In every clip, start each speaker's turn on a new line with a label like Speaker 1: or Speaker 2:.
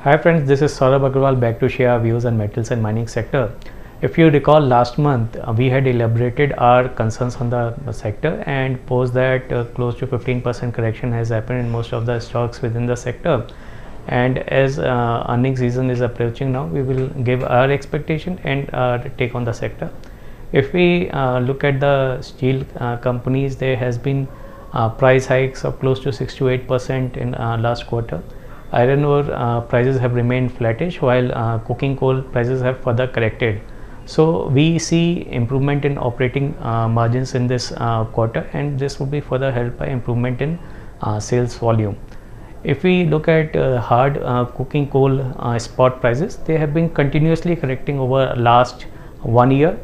Speaker 1: Hi friends, this is Saurabh Agarwal back to share our views on metals and mining sector. If you recall last month, we had elaborated our concerns on the sector and post that close to 15% correction has happened in most of the stocks within the sector. And as earnings season is approaching now, we will give our expectation and our take on the sector. If we look at the steel companies, there has been price hikes of close to 6 to 8% in last quarter. Iron ore prices have remained flattish, while coking coal prices have further corrected. So we see improvement in operating margins in this quarter, and this will be further helped by improvement in sales volume. If we look at hard coking coal spot prices, they have been continuously correcting over last 1 year.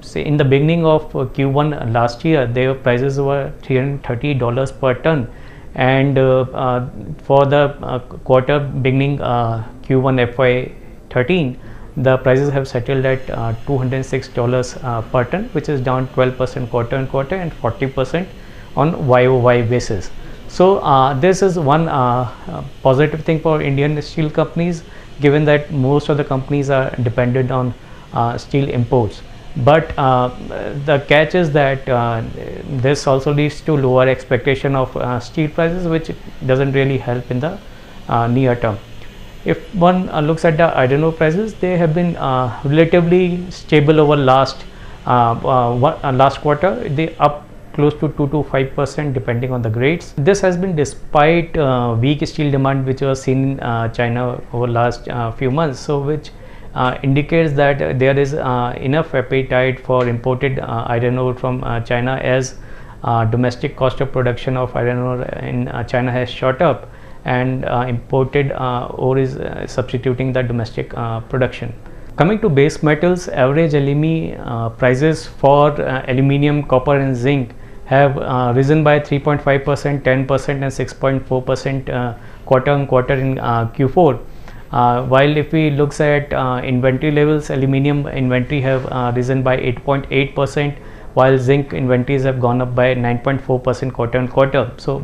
Speaker 1: Say in the beginning of Q1 last year, their prices were $330 per ton, and for the quarter beginning Q1 FY13, the prices have settled at $206 per ton, which is down 12% quarter on quarter and 40% on YOY basis. So this is one positive thing for Indian steel companies, given that most of the companies are dependent on steel imports. But the catch is that this also leads to lower expectation of steel prices, which doesn't really help in the near term. If one looks at the iron ore prices, they have been relatively stable over last quarter. They up close to 2 to 5% depending on the grades. This has been despite weak steel demand which was seen in China over last few months, so which indicates that there is enough appetite for imported iron ore from China, as domestic cost of production of iron ore in China has shot up, and imported ore is substituting the domestic production. Coming to base metals, average LME prices for aluminium, copper and zinc have risen by 3.5%, 10% and 6.4% quarter on quarter in Q4. While if we look at inventory levels, aluminium inventory have risen by 8.8%, while zinc inventories have gone up by 9.4% quarter on quarter. So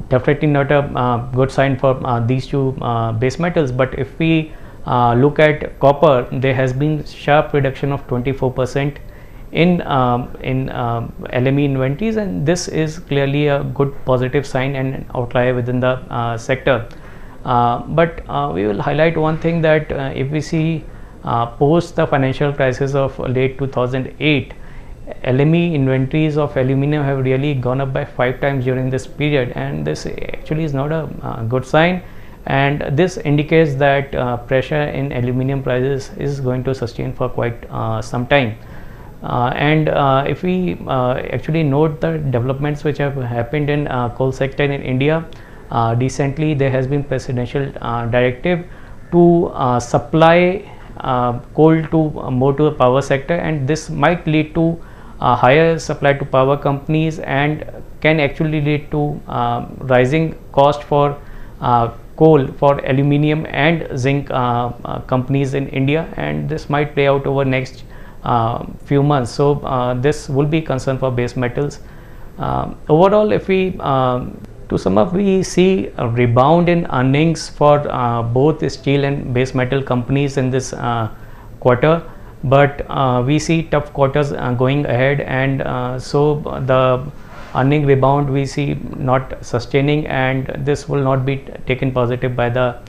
Speaker 1: definitely not a good sign for these two base metals. But if we look at copper, there has been sharp reduction of 24% in LME inventories, and this is clearly a good positive sign and an outlier within the sector. But we will highlight one thing, that if we see post the financial crisis of late 2008, LME inventories of aluminum have really gone up by 5 times during this period, and this actually is not a good sign, and this indicates that pressure in aluminum prices is going to sustain for quite some time. And if we actually note the developments which have happened in coal sector in India, recently there has been presidential directive to supply coal to more to the power sector, and this might lead to higher supply to power companies and can actually lead to rising cost for coal for aluminium and zinc companies in India, and this might play out over next few months. So this will be concern for base metals. Overall, if we to sum up, we see a rebound in earnings for both steel and base metal companies in this quarter, but we see tough quarters going ahead, and so the earning rebound we see not sustaining, and this will not be taken positive by the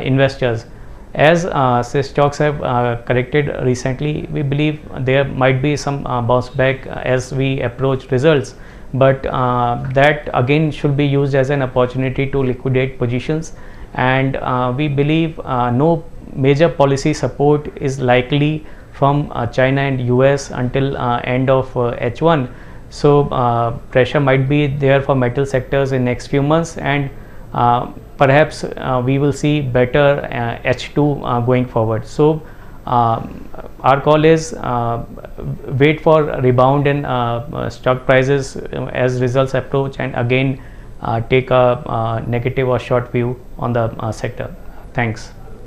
Speaker 1: investors. As say stocks have corrected recently, we believe there might be some bounce back as we approach results, but that again should be used as an opportunity to liquidate positions, and we believe no major policy support is likely from China and US until end of H1. So pressure might be there for metal sectors in next few months, and perhaps we will see better H2 going forward. So our call is wait for rebound in stock prices as results approach, and again take a negative or short view on the sector. Thanks.